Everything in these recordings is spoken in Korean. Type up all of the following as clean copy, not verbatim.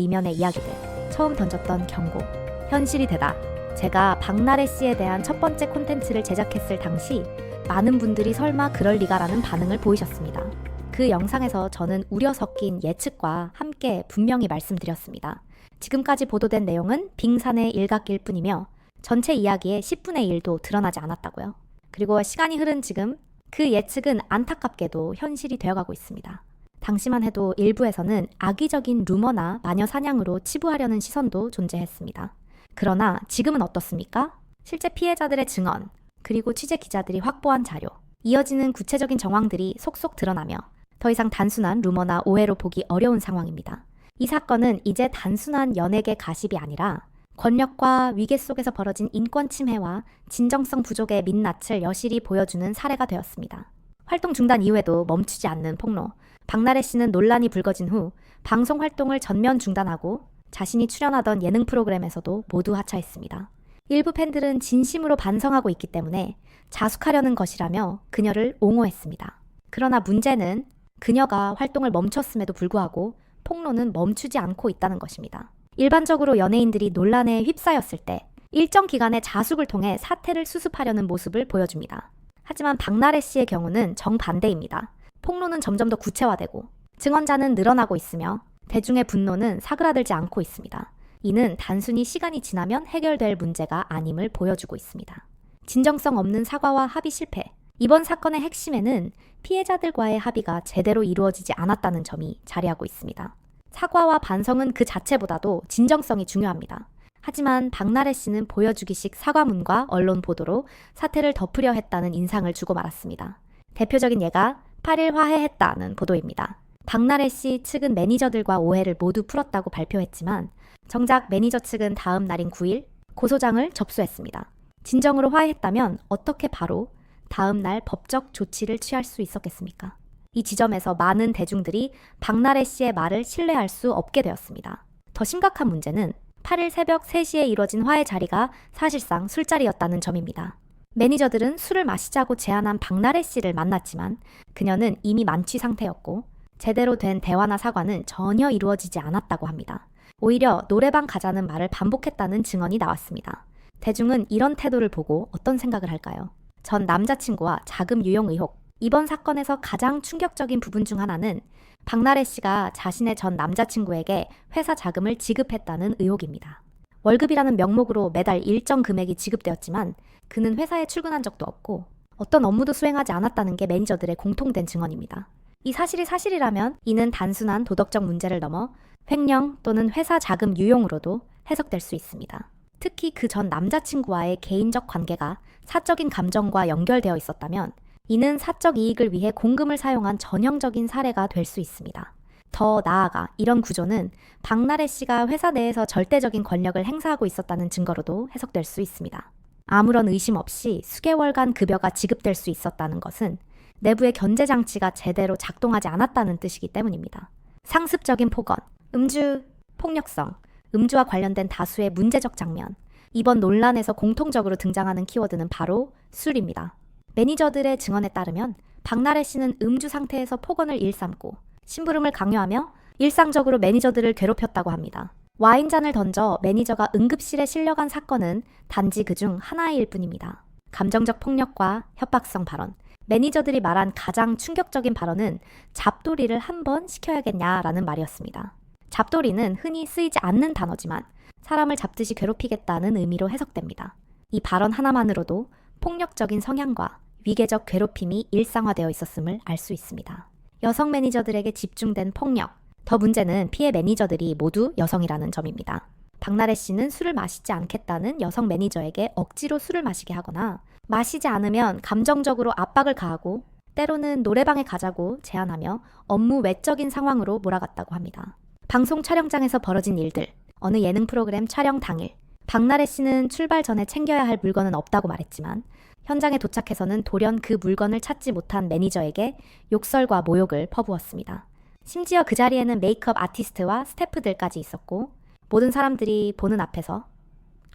이면의 이야기들, 처음 던졌던 경고, 현실이 되다. 제가 박나래 씨에 대한 첫 번째 콘텐츠를 제작했을 당시 많은 분들이 설마 그럴 리가라는 반응을 보이셨습니다. 그 영상에서 저는 우려 섞인 예측과 함께 분명히 말씀드렸습니다. 지금까지 보도된 내용은 빙산의 일각일 뿐이며 전체 이야기의 10분의 1도 드러나지 않았다고요. 그리고 시간이 흐른 지금 그 예측은 안타깝게도 현실이 되어가고 있습니다. 당시만 해도 일부에서는 악의적인 루머나 마녀 사냥으로 치부하려는 시선도 존재했습니다. 그러나 지금은 어떻습니까? 실제 피해자들의 증언, 그리고 취재 기자들이 확보한 자료, 이어지는 구체적인 정황들이 속속 드러나며 더 이상 단순한 루머나 오해로 보기 어려운 상황입니다. 이 사건은 이제 단순한 연예계 가십이 아니라 권력과 위계 속에서 벌어진 인권 침해와 진정성 부족의 민낯을 여실히 보여주는 사례가 되었습니다. 활동 중단 이후에도 멈추지 않는 폭로. 박나래 씨는 논란이 불거진 후 방송 활동을 전면 중단하고 자신이 출연하던 예능 프로그램에서도 모두 하차했습니다. 일부 팬들은 진심으로 반성하고 있기 때문에 자숙하려는 것이라며 그녀를 옹호했습니다. 그러나 문제는 그녀가 활동을 멈췄음에도 불구하고 폭로는 멈추지 않고 있다는 것입니다. 일반적으로 연예인들이 논란에 휩싸였을 때 일정 기간의 자숙을 통해 사태를 수습하려는 모습을 보여줍니다. 하지만 박나래 씨의 경우는 정반대입니다. 폭로는 점점 더 구체화되고 증언자는 늘어나고 있으며 대중의 분노는 사그라들지 않고 있습니다. 이는 단순히 시간이 지나면 해결될 문제가 아님을 보여주고 있습니다. 진정성 없는 사과와 합의 실패. 이번 사건의 핵심에는 피해자들과의 합의가 제대로 이루어지지 않았다는 점이 자리하고 있습니다. 사과와 반성은 그 자체보다도 진정성이 중요합니다. 하지만 박나래 씨는 보여주기식 사과문과 언론 보도로 사태를 덮으려 했다는 인상을 주고 말았습니다. 대표적인 예가 8일 화해했다는 보도입니다. 박나래 씨 측은 매니저들과 오해를 모두 풀었다고 발표했지만 정작 매니저 측은 다음 날인 9일 고소장을 접수했습니다. 진정으로 화해했다면 어떻게 바로 다음 날 법적 조치를 취할 수 있었겠습니까? 이 지점에서 많은 대중들이 박나래 씨의 말을 신뢰할 수 없게 되었습니다. 더 심각한 문제는 8일 새벽 3시에 이뤄진 화해 자리가 사실상 술자리였다는 점입니다. 매니저들은 술을 마시자고 제안한 박나래 씨를 만났지만 그녀는 이미 만취 상태였고 제대로 된 대화나 사과는 전혀 이루어지지 않았다고 합니다. 오히려 노래방 가자는 말을 반복했다는 증언이 나왔습니다. 대중은 이런 태도를 보고 어떤 생각을 할까요? 전 남자친구와 자금 유용 의혹. 이번 사건에서 가장 충격적인 부분 중 하나는 박나래 씨가 자신의 전 남자친구에게 회사 자금을 지급했다는 의혹입니다. 월급이라는 명목으로 매달 일정 금액이 지급되었지만 그는 회사에 출근한 적도 없고 어떤 업무도 수행하지 않았다는 게 매니저들의 공통된 증언입니다. 이 사실이 사실이라면 이는 단순한 도덕적 문제를 넘어 횡령 또는 회사 자금 유용으로도 해석될 수 있습니다. 특히 그 전 남자친구와의 개인적 관계가 사적인 감정과 연결되어 있었다면 이는 사적 이익을 위해 공금을 사용한 전형적인 사례가 될 수 있습니다. 더 나아가 이런 구조는 박나래 씨가 회사 내에서 절대적인 권력을 행사하고 있었다는 증거로도 해석될 수 있습니다. 아무런 의심 없이 수개월간 급여가 지급될 수 있었다는 것은 내부의 견제 장치가 제대로 작동하지 않았다는 뜻이기 때문입니다. 상습적인 폭언, 음주, 폭력성, 음주와 관련된 다수의 문제적 장면, 이번 논란에서 공통적으로 등장하는 키워드는 바로 술입니다. 매니저들의 증언에 따르면 박나래 씨는 음주 상태에서 폭언을 일삼고 심부름을 강요하며 일상적으로 매니저들을 괴롭혔다고 합니다. 와인잔을 던져 매니저가 응급실에 실려간 사건은 단지 그중 하나일 뿐입니다. 감정적 폭력과 협박성 발언. 매니저들이 말한 가장 충격적인 발언은 잡돌이를 한 번 시켜야겠냐라는 말이었습니다. 잡돌이는 흔히 쓰이지 않는 단어지만 사람을 잡듯이 괴롭히겠다는 의미로 해석됩니다. 이 발언 하나만으로도 폭력적인 성향과 위계적 괴롭힘이 일상화되어 있었음을 알 수 있습니다. 여성 매니저들에게 집중된 폭력. 더 문제는 피해 매니저들이 모두 여성이라는 점입니다. 박나래 씨는 술을 마시지 않겠다는 여성 매니저에게 억지로 술을 마시게 하거나 마시지 않으면 감정적으로 압박을 가하고 때로는 노래방에 가자고 제안하며 업무 외적인 상황으로 몰아갔다고 합니다. 방송 촬영장에서 벌어진 일들. 어느 예능 프로그램 촬영 당일 박나래 씨는 출발 전에 챙겨야 할 물건은 없다고 말했지만 현장에 도착해서는 돌연 그 물건을 찾지 못한 매니저에게 욕설과 모욕을 퍼부었습니다. 심지어 그 자리에는 메이크업 아티스트와 스태프들까지 있었고 모든 사람들이 보는 앞에서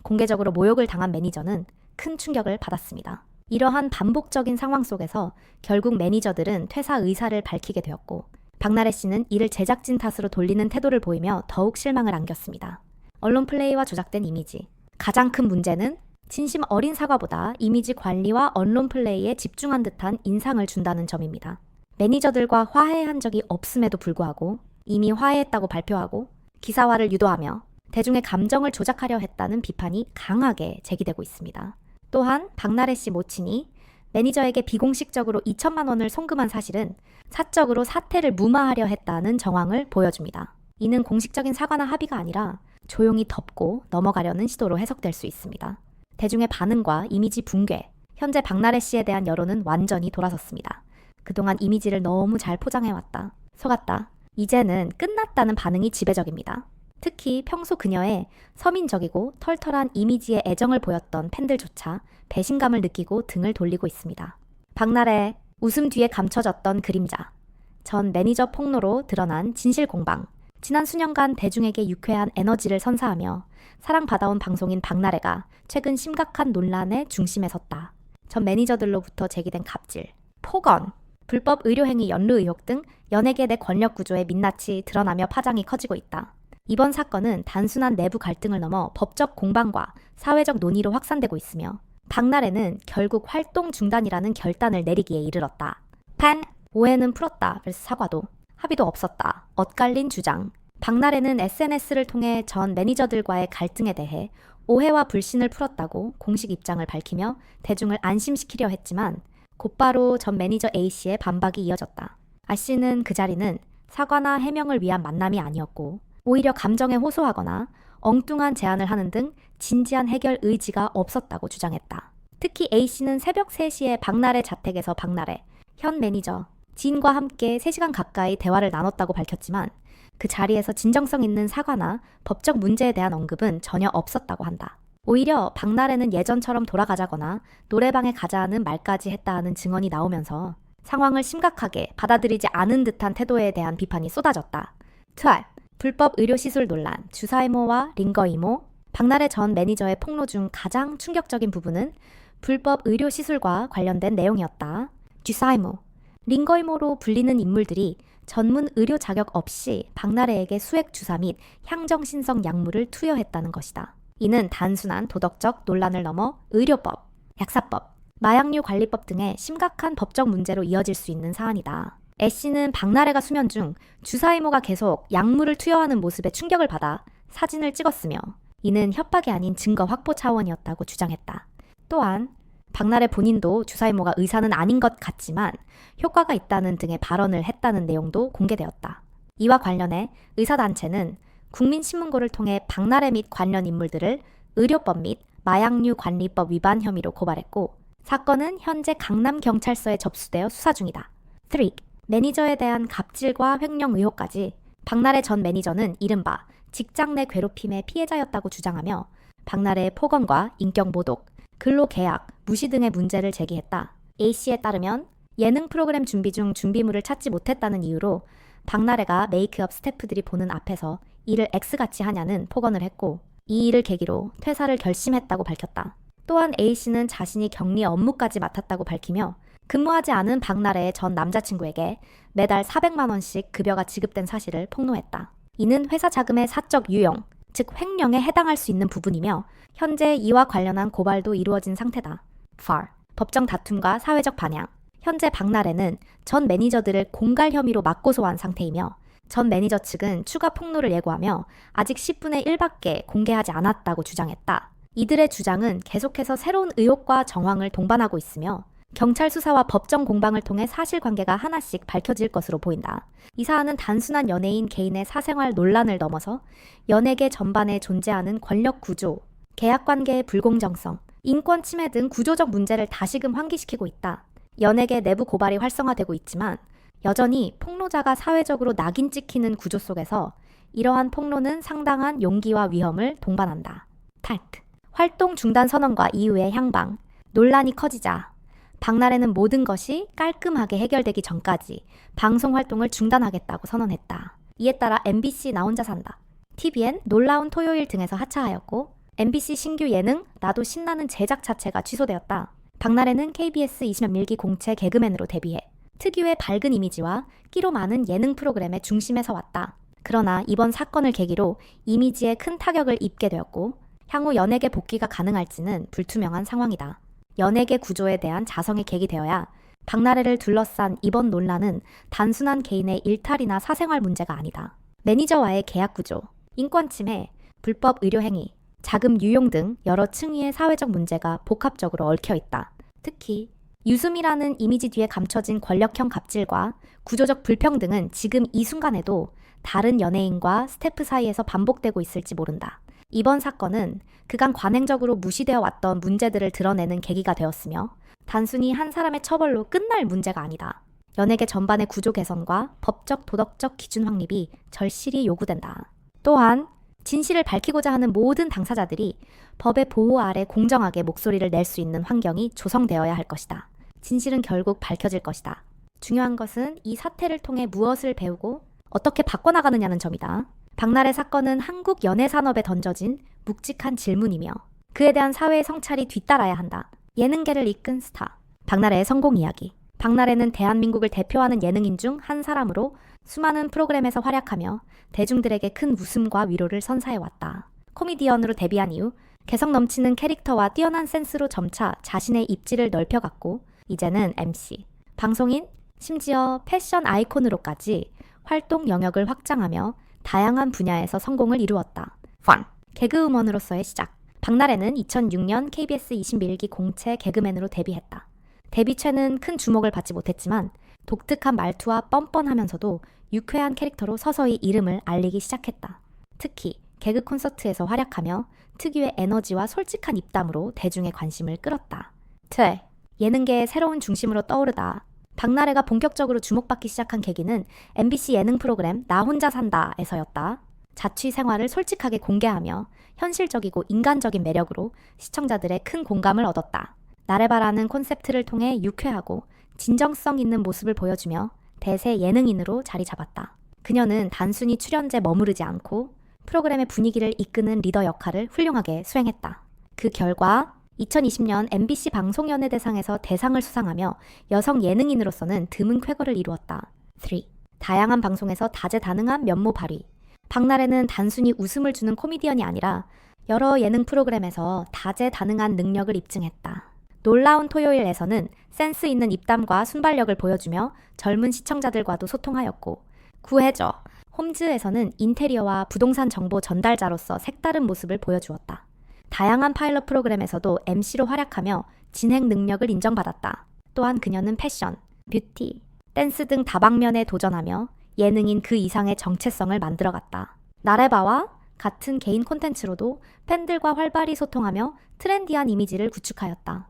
공개적으로 모욕을 당한 매니저는 큰 충격을 받았습니다. 이러한 반복적인 상황 속에서 결국 매니저들은 퇴사 의사를 밝히게 되었고 박나래 씨는 이를 제작진 탓으로 돌리는 태도를 보이며 더욱 실망을 안겼습니다. 언론 플레이와 조작된 이미지. 가장 큰 문제는 진심 어린 사과보다 이미지 관리와 언론 플레이에 집중한 듯한 인상을 준다는 점입니다. 매니저들과 화해한 적이 없음에도 불구하고 이미 화해했다고 발표하고 기사화를 유도하며 대중의 감정을 조작하려 했다는 비판이 강하게 제기되고 있습니다. 또한 박나래 씨 모친이 매니저에게 비공식적으로 2천만 원을 송금한 사실은 사적으로 사태를 무마하려 했다는 정황을 보여줍니다. 이는 공식적인 사과나 합의가 아니라 조용히 덮고 넘어가려는 시도로 해석될 수 있습니다. 대중의 반응과 이미지 붕괴, 현재 박나래 씨에 대한 여론은 완전히 돌아섰습니다. 그동안 이미지를 너무 잘 포장해왔다. 속았다. 이제는 끝났다는 반응이 지배적입니다. 특히 평소 그녀의 서민적이고 털털한 이미지에 애정을 보였던 팬들조차 배신감을 느끼고 등을 돌리고 있습니다. 박나래, 웃음 뒤에 감춰졌던 그림자. 전 매니저 폭로로 드러난 진실 공방. 지난 수년간 대중에게 유쾌한 에너지를 선사하며 사랑받아온 방송인 박나래가 최근 심각한 논란의 중심에 섰다. 전 매니저들로부터 제기된 갑질, 폭언, 불법 의료행위 연루 의혹 등 연예계 내 권력 구조의 민낯이 드러나며 파장이 커지고 있다. 이번 사건은 단순한 내부 갈등을 넘어 법적 공방과 사회적 논의로 확산되고 있으며 박나래는 결국 활동 중단이라는 결단을 내리기에 이르렀다. 팬, 오해는 풀었다. 그래서 사과도. 합의도 없었다. 엇갈린 주장. 박나래는 SNS를 통해 전 매니저들과의 갈등에 대해 오해와 불신을 풀었다고 공식 입장을 밝히며 대중을 안심시키려 했지만 곧바로 전 매니저 A씨의 반박이 이어졌다. A씨는 그 자리는 사과나 해명을 위한 만남이 아니었고 오히려 감정에 호소하거나 엉뚱한 제안을 하는 등 진지한 해결 의지가 없었다고 주장했다. 특히 A씨는 새벽 3시에 박나래 자택에서 박나래, 현 매니저, 지인과 함께 3시간 가까이 대화를 나눴다고 밝혔지만 그 자리에서 진정성 있는 사과나 법적 문제에 대한 언급은 전혀 없었다고 한다. 오히려 박나래는 예전처럼 돌아가자거나 노래방에 가자는 말까지 했다는 증언이 나오면서 상황을 심각하게 받아들이지 않은 듯한 태도에 대한 비판이 쏟아졌다. 2. 불법 의료시술 논란, 주사이모와 링거이모. 박나래 전 매니저의 폭로 중 가장 충격적인 부분은 불법 의료시술과 관련된 내용이었다. 주사이모, 링거이모로 불리는 인물들이 전문 의료 자격 없이 박나래에게 수액 주사 및 향정신성 약물을 투여했다는 것이다. 이는 단순한 도덕적 논란을 넘어 의료법, 약사법, 마약류 관리법 등의 심각한 법적 문제로 이어질 수 있는 사안이다. 애씨는 박나래가 수면 중 주사이모가 계속 약물을 투여하는 모습에 충격을 받아 사진을 찍었으며 이는 협박이 아닌 증거 확보 차원이었다고 주장했다. 또한 박나래 본인도 주사이모가 의사는 아닌 것 같지만 효과가 있다는 등의 발언을 했다는 내용도 공개되었다. 이와 관련해 의사단체는 국민신문고를 통해 박나래 및 관련 인물들을 의료법 및 마약류 관리법 위반 혐의로 고발했고 사건은 현재 강남경찰서에 접수되어 수사 중이다. 3. 매니저에 대한 갑질과 횡령 의혹까지. 박나래 전 매니저는 이른바 직장 내 괴롭힘의 피해자였다고 주장하며 박나래의 폭언과 인격 모독, 근로계약, 무시 등의 문제를 제기했다. A씨에 따르면 예능 프로그램 준비 중 준비물을 찾지 못했다는 이유로 박나래가 메이크업 스태프들이 보는 앞에서 일을 X같이 하냐는 폭언을 했고 이 일을 계기로 퇴사를 결심했다고 밝혔다. 또한 A씨는 자신이 격리 업무까지 맡았다고 밝히며 근무하지 않은 박나래의 전 남자친구에게 매달 400만 원씩 급여가 지급된 사실을 폭로했다. 이는 회사 자금의 사적 유용, 즉 횡령에 해당할 수 있는 부분이며 현재 이와 관련한 고발도 이루어진 상태다. 4. 법정 다툼과 사회적 반향. 현재 박나래는 전 매니저들을 공갈 혐의로 맞고소한 상태이며 전 매니저 측은 추가 폭로를 예고하며 아직 10분의 1밖에 공개하지 않았다고 주장했다. 이들의 주장은 계속해서 새로운 의혹과 정황을 동반하고 있으며 경찰 수사와 법정 공방을 통해 사실관계가 하나씩 밝혀질 것으로 보인다. 이 사안은 단순한 연예인 개인의 사생활 논란을 넘어서 연예계 전반에 존재하는 권력 구조, 계약관계의 불공정성, 인권 침해 등 구조적 문제를 다시금 환기시키고 있다. 연예계 내부 고발이 활성화되고 있지만 여전히 폭로자가 사회적으로 낙인 찍히는 구조 속에서 이러한 폭로는 상당한 용기와 위험을 동반한다. 탈트. 활동 중단 선언과 이후의 향방. 논란이 커지자 박나래는 모든 것이 깔끔하게 해결되기 전까지 방송 활동을 중단하겠다고 선언했다. 이에 따라 MBC 나 혼자 산다, TVN 놀라운 토요일 등에서 하차하였고 MBC 신규 예능 나도 신나는 제작 자체가 취소되었다. 박나래는 KBS 20년 밀기 공채 개그맨으로 데뷔해 특유의 밝은 이미지와 끼로 많은 예능 프로그램의 중심에 서왔다. 그러나 이번 사건을 계기로 이미지에 큰 타격을 입게 되었고 향후 연예계 복귀가 가능할지는 불투명한 상황이다. 연예계 구조에 대한 자성이 계기되어야 박나래를 둘러싼 이번 논란은 단순한 개인의 일탈이나 사생활 문제가 아니다. 매니저와의 계약 구조, 인권 침해, 불법 의료 행위, 자금 유용 등 여러 층위의 사회적 문제가 복합적으로 얽혀 있다. 특히 유수미라는 이미지 뒤에 감춰진 권력형 갑질과 구조적 불평등은 지금 이 순간에도 다른 연예인과 스태프 사이에서 반복되고 있을지 모른다. 이번 사건은 그간 관행적으로 무시되어 왔던 문제들을 드러내는 계기가 되었으며 단순히 한 사람의 처벌로 끝날 문제가 아니다. 연예계 전반의 구조 개선과 법적 도덕적 기준 확립이 절실히 요구된다. 또한 진실을 밝히고자 하는 모든 당사자들이 법의 보호 아래 공정하게 목소리를 낼 수 있는 환경이 조성되어야 할 것이다. 진실은 결국 밝혀질 것이다. 중요한 것은 이 사태를 통해 무엇을 배우고 어떻게 바꿔나가느냐는 점이다. 박나래 사건은 한국 연예산업에 던져진 묵직한 질문이며 그에 대한 사회의 성찰이 뒤따라야 한다. 예능계를 이끈 스타, 박나래의 성공 이야기. 박나래는 대한민국을 대표하는 예능인 중 한 사람으로 수많은 프로그램에서 활약하며 대중들에게 큰 웃음과 위로를 선사해왔다. 코미디언으로 데뷔한 이후 개성 넘치는 캐릭터와 뛰어난 센스로 점차 자신의 입지를 넓혀갔고 이제는 MC, 방송인, 심지어 패션 아이콘으로까지 활동 영역을 확장하며 다양한 분야에서 성공을 이루었다. 개그우먼으로서의 시작. 박나래는 2006년 KBS 21기 공채 개그맨으로 데뷔했다. 데뷔 초는 큰 주목을 받지 못했지만 독특한 말투와 뻔뻔하면서도 유쾌한 캐릭터로 서서히 이름을 알리기 시작했다. 특히 개그 콘서트에서 활약하며 특유의 에너지와 솔직한 입담으로 대중의 관심을 끌었다. 예능계의 새로운 중심으로 떠오르다. 박나래가 본격적으로 주목받기 시작한 계기는 MBC 예능 프로그램 나 혼자 산다에서였다. 자취 생활을 솔직하게 공개하며 현실적이고 인간적인 매력으로 시청자들의 큰 공감을 얻었다. 나래바라는 콘셉트를 통해 유쾌하고 진정성 있는 모습을 보여주며 대세 예능인으로 자리 잡았다. 그녀는 단순히 출연제에 머무르지 않고 프로그램의 분위기를 이끄는 리더 역할을 훌륭하게 수행했다. 그 결과 2020년 MBC 방송연예대상에서 대상을 수상하며 여성 예능인으로서는 드문 쾌거를 이루었다. 다양한 방송에서 다재다능한 면모 발휘. 박나래는 단순히 웃음을 주는 코미디언이 아니라 여러 예능 프로그램에서 다재다능한 능력을 입증했다. 놀라운 토요일에서는 센스 있는 입담과 순발력을 보여주며 젊은 시청자들과도 소통하였고 구해줘, 홈즈에서는 인테리어와 부동산 정보 전달자로서 색다른 모습을 보여주었다. 다양한 파일럿 프로그램에서도 MC로 활약하며 진행 능력을 인정받았다. 또한 그녀는 패션, 뷰티, 댄스 등 다방면에 도전하며 예능인 그 이상의 정체성을 만들어갔다. 나래바와 같은 개인 콘텐츠로도 팬들과 활발히 소통하며 트렌디한 이미지를 구축하였다.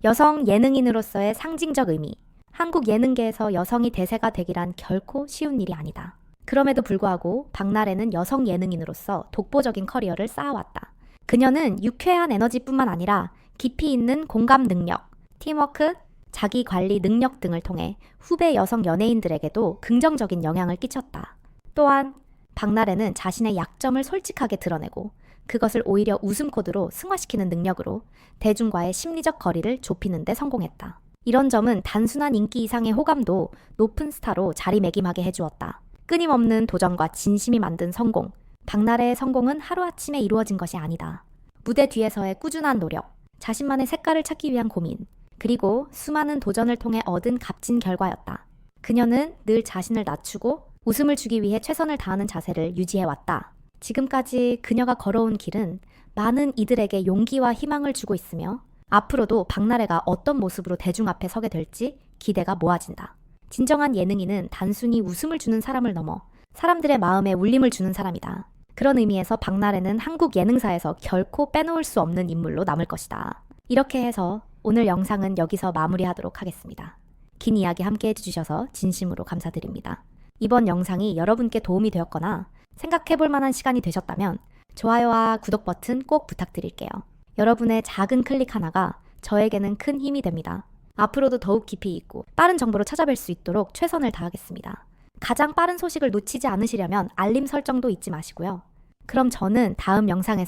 여성 예능인으로서의 상징적 의미. 한국 예능계에서 여성이 대세가 되기란 결코 쉬운 일이 아니다. 그럼에도 불구하고 박나래는 여성 예능인으로서 독보적인 커리어를 쌓아왔다. 그녀는 유쾌한 에너지뿐만 아니라 깊이 있는 공감 능력, 팀워크, 자기 관리 능력 등을 통해 후배 여성 연예인들에게도 긍정적인 영향을 끼쳤다. 또한 박나래는 자신의 약점을 솔직하게 드러내고 그것을 오히려 웃음 코드로 승화시키는 능력으로 대중과의 심리적 거리를 좁히는 데 성공했다. 이런 점은 단순한 인기 이상의 호감도 높은 스타로 자리매김하게 해주었다. 끊임없는 도전과 진심이 만든 성공. 박나래의 성공은 하루아침에 이루어진 것이 아니다. 무대 뒤에서의 꾸준한 노력, 자신만의 색깔을 찾기 위한 고민, 그리고 수많은 도전을 통해 얻은 값진 결과였다. 그녀는 늘 자신을 낮추고 웃음을 주기 위해 최선을 다하는 자세를 유지해왔다. 지금까지 그녀가 걸어온 길은 많은 이들에게 용기와 희망을 주고 있으며 앞으로도 박나래가 어떤 모습으로 대중 앞에 서게 될지 기대가 모아진다. 진정한 예능인은 단순히 웃음을 주는 사람을 넘어 사람들의 마음에 울림을 주는 사람이다. 그런 의미에서 박나래는 한국 예능사에서 결코 빼놓을 수 없는 인물로 남을 것이다. 이렇게 해서 오늘 영상은 여기서 마무리하도록 하겠습니다. 긴 이야기 함께 해주셔서 진심으로 감사드립니다. 이번 영상이 여러분께 도움이 되었거나 생각해볼 만한 시간이 되셨다면 좋아요와 구독 버튼 꼭 부탁드릴게요. 여러분의 작은 클릭 하나가 저에게는 큰 힘이 됩니다. 앞으로도 더욱 깊이 있고 빠른 정보로 찾아뵐 수 있도록 최선을 다하겠습니다. 가장 빠른 소식을 놓치지 않으시려면 알림 설정도 잊지 마시고요. 그럼 저는 다음 영상에서